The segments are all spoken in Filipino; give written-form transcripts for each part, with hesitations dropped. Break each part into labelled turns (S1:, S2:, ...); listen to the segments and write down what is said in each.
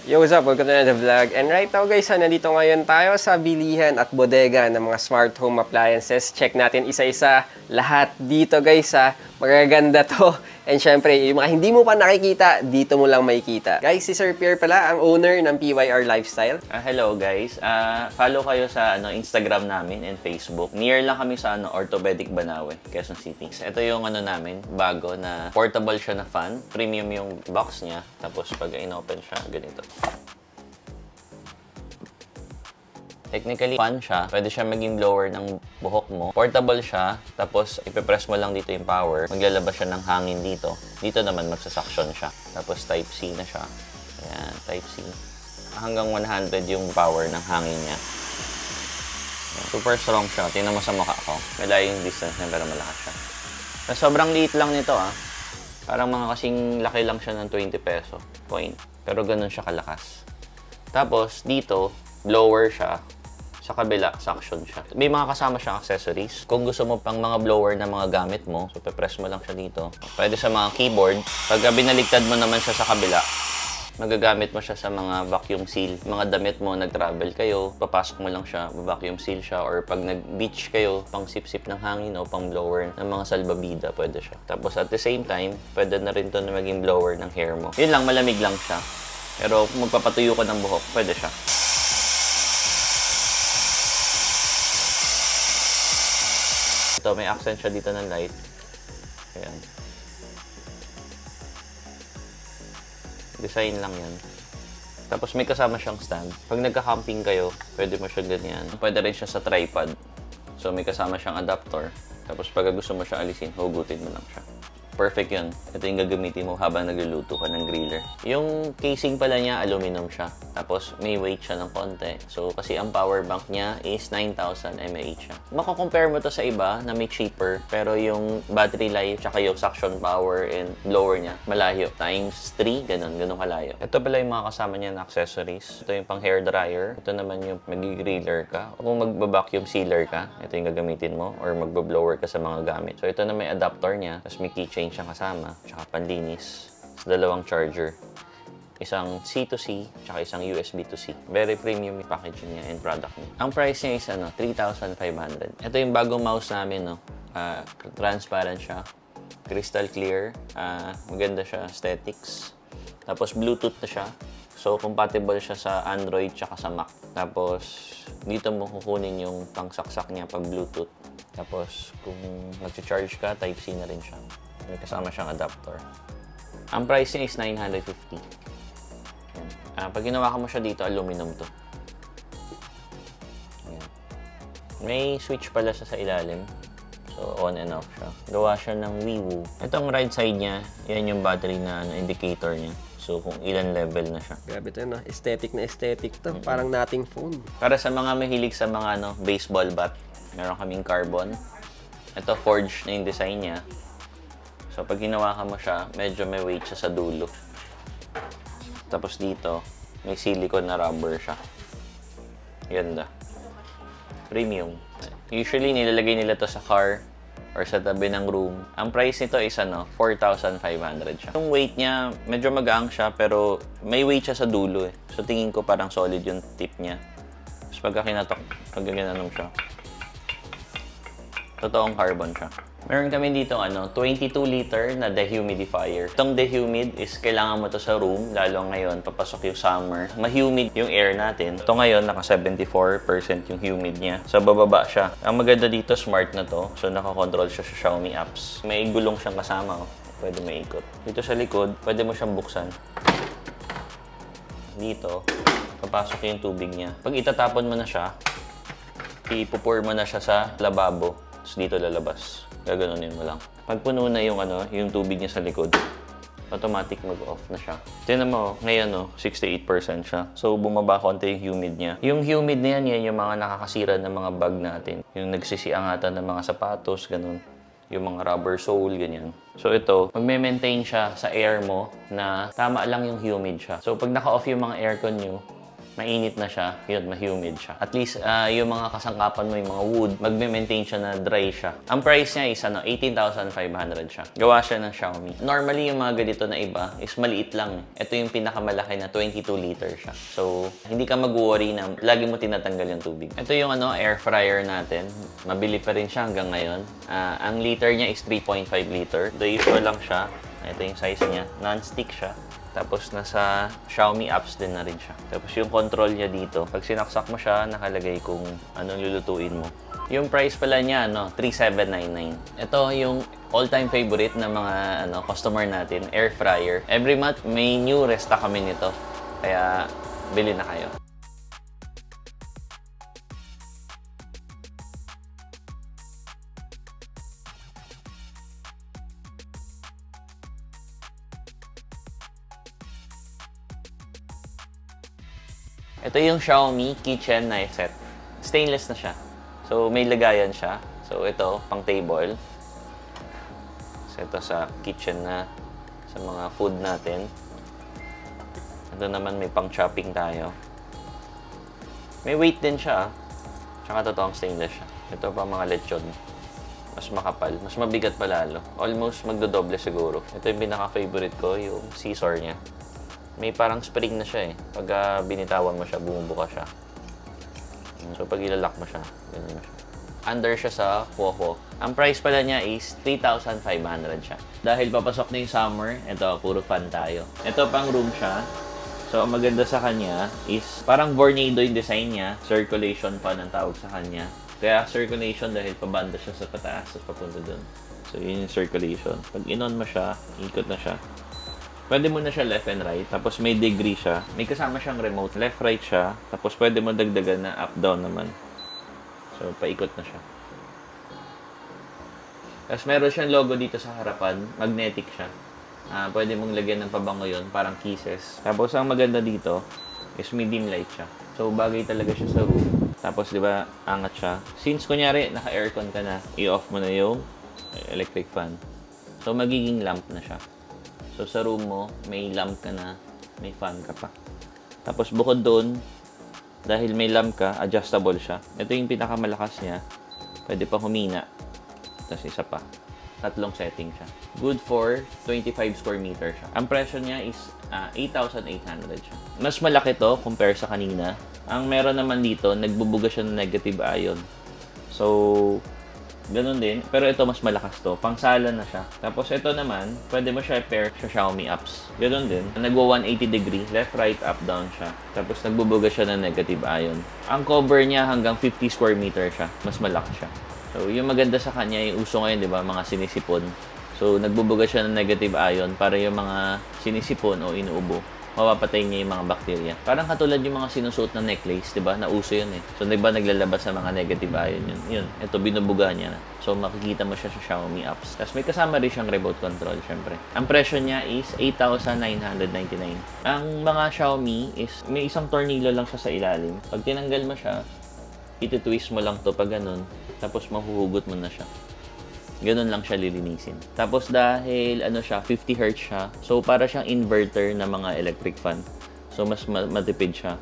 S1: Yo, what's up? Welcome to another vlog. And right now guys, nandito ngayon tayo sa bilihan at bodega ng mga smart home appliances. Check natin isa-isa lahat dito guys ha. Magaganda to. And syempre, yung mga hindi mo pa nakikita, dito mo lang makikita. Guys, si Sir Pierre pala, ang owner ng PYR Lifestyle.
S2: Hello guys. Follow kayo sa Instagram namin and Facebook. Near lang kami sa Orthopedic Banawe, Quezon City. Ito yung namin, bago na portable siya na fan. Premium yung box niya. Tapos pag in-open siya, ganito. Technically, fan siya. Pwede siya maging blower ng buhok mo. Portable siya. Tapos, ipipress mo lang dito yung power. Maglalabas siya ng hangin dito. Dito naman, magsa-suction siya. Tapos, Type-C na siya. Ayan, Type-C. Hanggang 100 yung power ng hangin niya. Ayan, super strong siya. Tingnan mo sa mukha ko. Malayo yung distance niya, pero malakas siya. Sobrang liit lang nito, Parang mga kasing laki lang siya ng 20 peso. Point. Pero ganun siya kalakas. Tapos, dito, blower siya. Sa kabila, suction siya. May mga kasama siyang accessories. Kung gusto mo pang mga blower na mga gamit mo, so pe-press mo lang siya dito. Pwede sa mga keyboard. Pag binaligtad mo naman siya sa kabila, magagamit mo siya sa mga vacuum seal. Mga damit mo, nag-travel kayo, papasok mo lang siya, vacuum seal siya. Or pag nag-beach kayo, pang sip-sip ng hangin o pang blower ng mga salbabida, pwede siya. Tapos at the same time, pwede na rin to na maging blower ng hair mo. Yun lang, malamig lang siya. Pero kung magpapatuyo ka ng buhok, pwede siya. Ito, may accent siya dito ng light. Ayan. Design lang yan. Tapos may kasama siyang stand. Pag nagka-camping kayo, pwede mo siya ganyan. Pwede rin siya sa tripod. So may kasama siyang adapter. Tapos pag gusto mo siya alisin, hugutin mo lang siya. Perfect yun. Ito yung gagamitin mo habang nagluluto ka ng griller. Yung casing pala niya, aluminum siya. Tapos may weight siya ng konti. So kasi ang power bank niya is 9,000 mAh siya. Mako-compare mo to sa iba na may cheaper. Pero yung battery life, tsaka yung suction power and blower niya, malayo. Times 3, ganun kalayo. Ito pala yung mga kasama niya na accessories. Ito yung pang hair dryer. Ito naman yung mag-griller ka. O kung magba-vacuum sealer ka, ito yung gagamitin mo. Or magba-blower ka sa mga gamit. So ito na may adapter niya. Tapos may keychain siyang kasama, tsaka panlinis. Dalawang charger. Isang C2C, tsaka isang USB to C. Very premium yung packaging niya and product niya. Ang price niya is 3,500. Ito yung bagong mouse namin, transparent siya. Crystal clear. Maganda siya, aesthetics. Tapos Bluetooth na siya. So, compatible siya sa Android tsaka sa Mac. Tapos, dito mo kukunin yung pangsaksak niya pag Bluetooth. Tapos, kung nag-charge ka, Type-C na rin siya. May kasama siyang adapter. Ang price niya is 950. Pag ginawa mo siya dito, aluminum to. Ayan. May switch pala siya sa ilalim. So, on and off siya. Gawa siya ng Wiwoo. Itong right side niya, yan yung battery na indicator niya. So, kung ilan level na siya.
S1: Grabe ito, aesthetic na aesthetic to. Parang nating phone.
S2: Para sa mga mahilig sa mga baseball bat, meron kaming carbon. Ito, forged na yung design niya. So, pag hinawakan mo siya, medyo may weight siya sa dulo. Tapos dito, may silicone na rubber siya. Ganda. Premium. Usually, nilalagay nila to sa car or sa tabi ng room. Ang price nito is 4,500 siya. Yung weight niya, medyo magaang siya, pero may weight siya sa dulo . So, tingin ko parang solid yung tip niya. Tapos pagka kinatok, pag ginanom siya, totoong carbon siya. Meron kami dito 22-liter na dehumidifier. Itong dehumid is kailangan mo to sa room, lalo ngayon, papasok yung summer. Ma-humid yung air natin. Ito ngayon, naka 74% yung humid niya. So, bababa siya. Ang maganda dito, smart na to. So, nakakontrol siya sa Xiaomi apps. May gulong siyang kasama. Pwede maikot. Dito sa likod, pwede mo siyang buksan. Dito, papasok yung tubig niya. Pag itatapon mo na siya, ipupur mo na siya sa lababo. Tapos dito lalabas. Gaganunin mo lang. Pag puno na yung tubig niya sa likod, automatic mag-off na siya. Tignan mo, ngayon 68% siya. So, bumaba konti yung humid niya. Yung humid na yan yung mga nakakasira ng mga bag natin. Yung nagsisiangatan ng mga sapatos, ganun. Yung mga rubber sole, ganyan. So, ito, magme-maintain siya sa air mo na tama lang yung humid siya. So, pag naka-off yung mga aircon nyo, mainit na siya, yun, ma-humid siya. At least, yung mga kasangkapan mo, yung mga wood, magme-maintain siya na dry siya. Ang price niya is 18,500 siya. Gawa siya ng Xiaomi. Normally, yung mga ganito na iba is maliit lang. Ito yung pinakamalaki na 22 liter siya. So, hindi ka mag-worry na lagi mo tinatanggal yung tubig. Ito yung air fryer natin. Mabili pa rin siya hanggang ngayon. Ang liter niya is 3.5 liter. Usual lang siya. Ito yung size niya. Non-stick siya. Tapos nasa Xiaomi apps din na rin siya. Tapos yung control niya dito, pag sinaksak mo siya, nakalagay kung anong lulutuin mo. Yung price pala niya, 3,799. Ito yung all-time favorite ng mga customer natin, air fryer. Every month, may new resta kami nito. Kaya, bili na kayo. Ito yung Xiaomi Kitchen Knife Set. Stainless na siya. So, may lagayan siya. So, ito, pang table. So, ito sa kitchen na, sa mga food natin. Ito naman, may pang chopping tayo. May weight din siya. Tsaka totoong stainless siya. Ito pa mga lechon. Mas makapal. Mas mabigat pa lalo. Almost magdodoble siguro. Ito yung pinaka-favorite ko, yung scissor niya. May parang spring na siya eh. Pag binitawan mo siya, bumubuka siya. So, pag ilalak mo siya, ganyan siya. Under siya sa Kuoho. Ang price pala niya is 3,500 siya. Dahil papasok na yung summer, ito, puro fan tayo. Ito pang room siya. So, ang maganda sa kanya is parang Vornado yung design niya. Circulation fan ang tawag sa kanya. Kaya circulation dahil pabanda siya sa pataas at papunta dun. So, yun yung circulation. Pag in-on mo siya, ikot na siya. Pwede mo na siya left and right, tapos may degree siya. May kasama siyang remote. Left-right siya, tapos pwede mo dagdagan na up-down naman. So, paikot na siya. Tapos meron siyang logo dito sa harapan. Magnetic siya. Pwede mong lagyan ng pabango yun, parang kisses. Tapos ang maganda dito is may dim light siya. So, bagay talaga siya sa room. Tapos, di ba, angat siya. Since, kunyari, naka-aircon ka na, i-off mo na yung electric fan. So, magiging lamp na siya. So, sa room mo, may lamp ka na, may fan ka pa. Tapos, bukod doon, dahil may lamp ka, adjustable siya. Ito yung pinakamalakas niya. Pwede pa humina. Tapos, isa pa. 3 setting siya. Good for 25 square meter siya. Ang presyo niya is 8,800 siya. Mas malaki to compare sa kanina. Ang meron naman dito, nagbubuga siya ng negative ion. So, ganun din. Pero ito mas malakas to. Pangsala na siya. Tapos ito naman, pwede mo siya i-pair sa Xiaomi apps. Ganun din. Nagwa 180 degree. Left, right, up, down siya. Tapos nagbubuga siya ng negative ion. Ang cover niya hanggang 50 square meter siya. Mas malaki siya. So, yung maganda sa kanya, yung uso ngayon, di ba, mga sinisipon. So, nagbubuga siya ng negative ion para yung mga sinisipon o inuubo, mapapatay niya yung mga bakterya. Parang katulad yung mga sinusuot na necklace, di ba? Nauso yun eh. So, di ba naglalabas sa mga negative ion yun? Yun. Ito, binubuga niya. So, makikita mo siya sa Xiaomi apps. Tapos, may kasama rin siyang remote control, syempre. Ang presyo niya is 8,999. Ang mga Xiaomi is, may isang tornilyo lang siya sa ilalim. Pag tinanggal mo siya, iti-twist mo lang to pag ganun. Tapos, mahuhugot mo na siya. Ganun lang siya lilinisin. Tapos dahil siya, 50 Hz siya. So para siyang inverter na mga electric fan. So mas matipid siya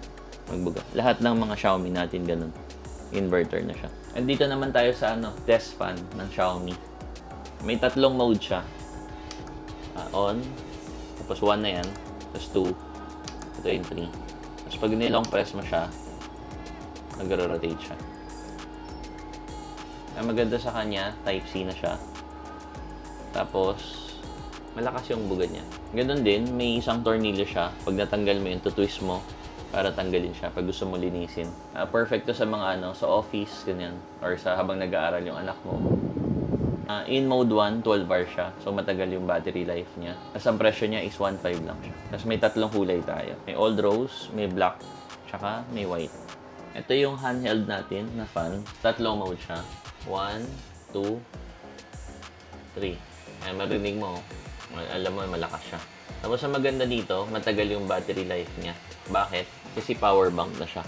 S2: magbuga. Lahat ng mga Xiaomi natin ganun. Inverter na siya. And dito naman tayo sa test fan ng Xiaomi. May 3 mode siya. On. Tapos 1 na yan. Tapos 2. Ito yung 3. Tapos pag nilong press mo siya, nag-rotate siya. Ang maganda sa kanya, Type-C na siya. Tapos, malakas yung buga niya. Ganun din, may isang tornilyo siya. Pag natanggal mo yun, tutwist mo para tanggalin siya pag gusto mo linisin. Perfect to sa mga sa office, ganyan. Or sa habang nag-aaral yung anak mo. In mode 1, 12 hours siya. So, matagal yung battery life niya. Tapos, ang presyo niya is 1.5 lang siya. Tapos, may 3 kulay tayo. May old rose, may black, tsaka may white. Ito yung handheld natin na fan. 3 mode siya. 1, 2, 3. Ayan, marinig mo. Alam mo, malakas siya. Tapos, ang maganda dito, matagal yung battery life niya. Bakit? Kasi power bank na siya.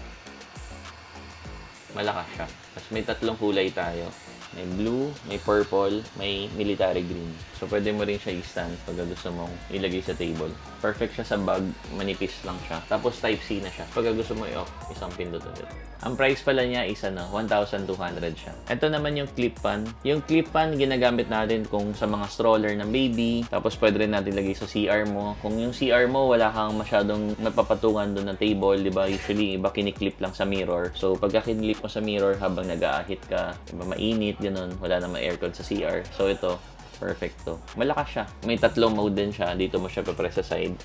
S2: Malakas siya. Tapos, may 3 kulay tayo. May blue, may purple, may military green. So, pwede mo rin siya i-stand pag gusto mong ilagay sa table. Perfect siya sa bag, manipis lang siya. Tapos Type-C na siya. Pag gusto mo i-off, isang pindot ulit. Ang price pala niya is 1,200 siya. Ito naman yung clip fan. Yung clip fan, ginagamit natin kung sa mga stroller ng baby. Tapos pwede rin natin lagay sa CR mo. Kung yung CR mo, wala kang masyadong napapatungan doon ng table, di ba? Usually, iba kiniklip lang sa mirror. So, pagka kinlip mo sa mirror habang nag-aahit ka, diba, mainit, ganun. Wala namang aircon sa CR. So, ito, perfect to. Malakas siya. May 3 mode din siya. Dito mo siya papress sa side.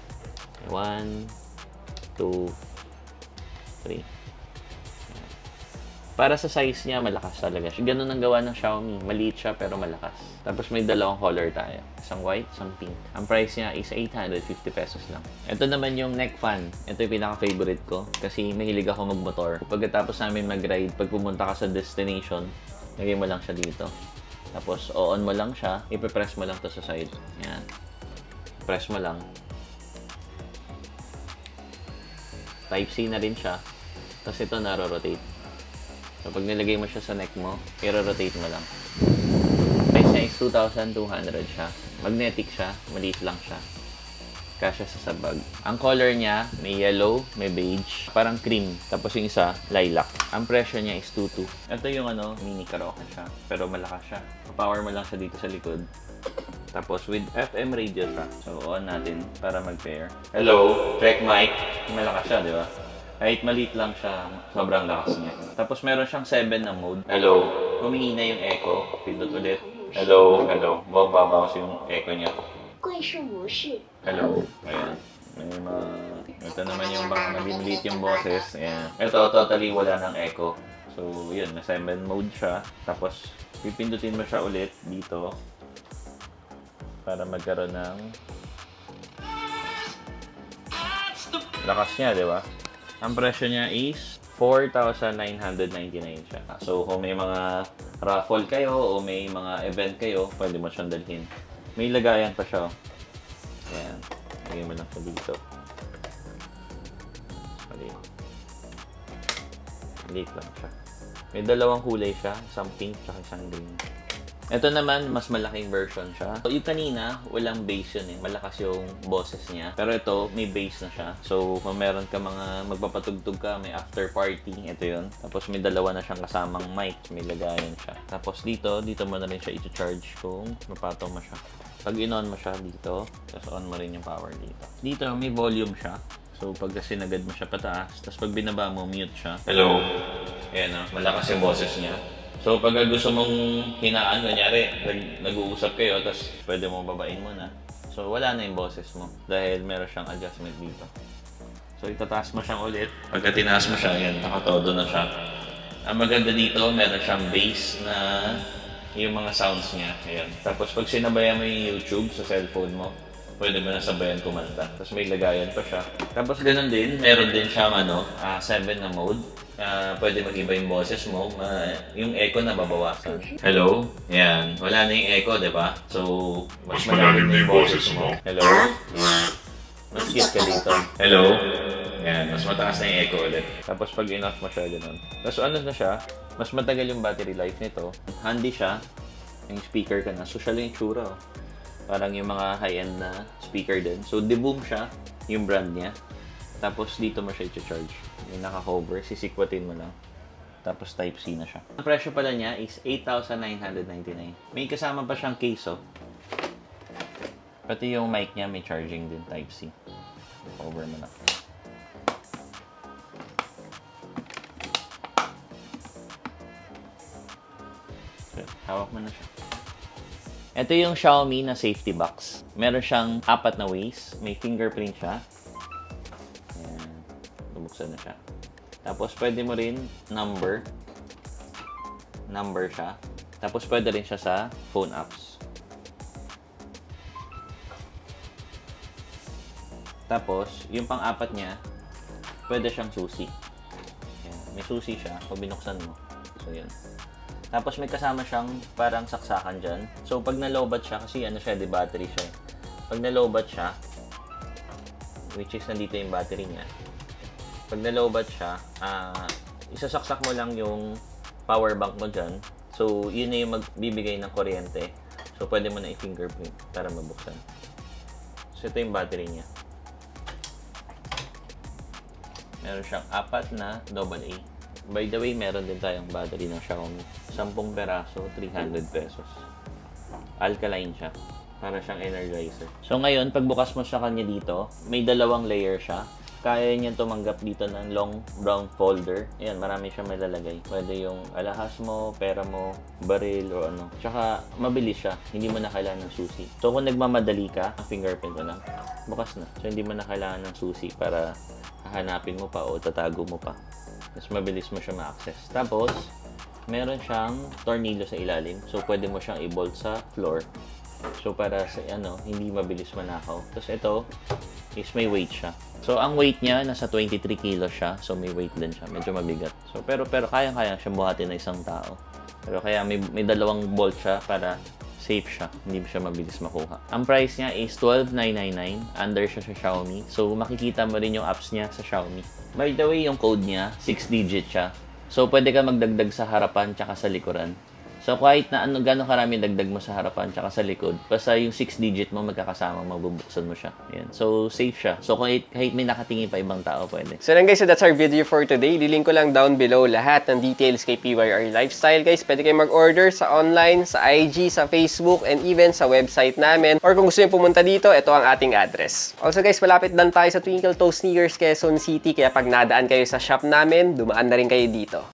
S2: 1, 2, 3. Para sa size niya, malakas talaga siya. Ganun ang gawa ng Xiaomi. Maliit siya pero malakas. Tapos may dalawang color tayo. Isang white, isang pink. Ang price niya is 850 pesos lang. Ito naman yung neck fan. Ito yung pinaka-favorite ko kasi mahilig ako magmotor. Pagkatapos namin mag-ride, pag pumunta ka sa destination, lagay mo lang siya dito. Tapos, on mo lang siya. Ipipress mo lang to sa side. Yan. Press mo lang. Type-C na rin siya. Tapos ito, naro-rotate. So, pag nilagay mo siya sa neck mo, i-rotate mo lang. Price niya is 2,200 siya. Magnetic siya. Maliit lang siya. Kasya sa sabag. Ang color niya, may yellow, may beige, parang cream. Tapos yung isa, lilac. Ang presyo niya is 2,200. Ito yung mini karaoke siya. Pero malakas siya. Power mo lang siya dito sa likod. Tapos with FM radio siya. So on natin para mag-pair. Hello, check mic. Malakas siya, di ba? Kahit maliit lang siya, sobrang lakas niya. Tapos meron siyang 7 na mode. Hello, humihina yung echo. Pindot ulit. Hello, hello. Baba kasi yung echo niya. Hello. Ayan. Ito naman yung baka maliit yung boses. Ayan. Ito, totally wala ng echo. So, yun. Na 7 mode siya. Tapos, pipindutin mo siya ulit dito para magkaroon ng lakas niya, di ba? Ang presyo niya is 4,999 siya. So, kung may mga raffle kayo o may mga event kayo, pwede mo siyang dalhin. May lagayan pa siya. Ayan. Lagyan mo lang sa dito. Maliit lang siya. May dalawang kulay siya. Isang pink at isang green. Ito naman, mas malaking version siya. Yung kanina, walang bass yun eh. Malakas yung boses niya. Pero ito, may bass na siya. So, kung meron ka mga magpapatugtog ka, may after party, ito yun. Tapos may dalawa na siyang kasamang mic. May lagayan siya. Tapos dito mo na rin siya i-charge kung mapataw mo siya. Pag in-on mo siya dito, tapos on mo rin yung power dito. Dito, may volume siya. So, pag sinagad mo siya pataas, tapos pag binaba mo, mute siya. Hello. Ayan o, malakas yung boses niya. So, pag gusto mong hinaan, kunyari, nag-uusap kayo, tapos pwede mong babain mo na. So, wala na yung boses mo dahil meron siyang adjustment dito. So, itataas mo siyang ulit. Pagka tinaas mo siya, yan, nakatodo na siya. Ang maganda dito, meron siyang bass na yung mga sounds niya. Ayan. Tapos, pag sinabayan mo yung YouTube sa cellphone mo, pwede mo na sabayan kumanta. Tapos, may lagayan pa siya. Tapos, ganun din, meron din siyang 7 na mode. Pwede mag-iba yung boses mo, yung echo na babawasan. Hello? Yan. Wala na yung echo, di ba? So, mas malalim na yung boses mo. Hello? Mas cute ka dito. Hello? Yan. Mas mataas na yung echo ulit. Tapos pag in-off mo siya, ganun. Tapos ano na siya, mas matagal yung battery life nito. Handy siya. Yung speaker ka na. So, siya lang yung tsura. Oh. Parang yung mga high-end na speaker din. So, de-boom siya, yung brand niya. Tapos dito mo siya i-charge. Yung naka-cover, sisikwatin mo lang. Tapos Type-C na siya. Ang presyo pala niya is 8,999. May kasama pa siyang case, oh. Pati yung mic niya may charging din, Type-C. Cover mo na. So, hawak mo na siya. Ito yung Xiaomi na safety box. Meron siyang 4 na ways. May fingerprint siya. Buksan na siya. Tapos, pwede mo rin number siya. Tapos, pwede rin siya sa phone apps. Tapos, yung pang-apat niya, pwede siyang susi. Ayan. May susi siya. Pag binuksan mo. So, yun. Tapos, may kasama siyang parang saksakan dyan. So, pag nalobat siya, kasi siya, di battery siya. Pag nalobat siya, which is nandito yung battery niya, pag nalobat siya, isasaksak mo lang yung power bank mo dyan. So, yun na yung magbibigay ng kuryente. So, pwede mo na i-fingerprint para mabuksan. So, ito yung battery niya. Meron siyang 4 na AA. By the way, meron din tayong battery ng Xiaomi. 10 peraso, 300 pesos. Alkaline siya. Para siyang energizer. So ngayon, pagbukas mo sa kanya dito, may 2 layer siya. Kaya niya tumanggap dito ng long brown folder. Ayan, marami siyang malalagay. Pwede yung alahas mo, pera mo, baril, o ano. Tsaka, mabilis siya. Hindi mo na kailangan ng susi. So kung nagmamadali ka, fingerprint mo lang, bukas na. So hindi mo na kailangan ng susi para hahanapin mo pa o tatago mo pa. Mas mabilis mo siya ma-access. Tapos, meron siyang tornilyo sa ilalim. So pwede mo siyang i-bolt sa floor. So, para sa hindi mabilis manakaw. Tapos, ito is may weight siya. So, ang weight niya, nasa 23 kilos siya. So, may weight din siya. Medyo mabigat. So, pero kayang-kaya siya buhatin ng isang tao. Pero kaya may 2 bolt siya para safe siya. Hindi siya mabilis makuha. Ang price niya is 12,999. Under siya sa Xiaomi. So, makikita mo rin yung apps niya sa Xiaomi. By the way, yung code niya, 6-digit siya. So, pwede ka magdagdag sa harapan tsaka sa likuran. So, kahit na gano'ng karami dagdag mo sa harapan tsaka sa likod, basta yung 6-digit mo magkakasama, magbubuksan mo siya. Ayan. So, safe siya. So, kahit may nakatingin pa ibang tao, pwede.
S1: So lang guys, so that's our video for today. Lilink ko lang down below lahat ng details kay PYR Lifestyle. Guys, pwede kayo mag-order sa online, sa IG, sa Facebook, and even sa website namin. Or kung gusto nyo pumunta dito, ito ang ating address. Also guys, malapit lang tayo sa Twinkle Toe Sneakers, Quezon City. Kaya pag nadaan kayo sa shop namin, dumaan na rin kayo dito.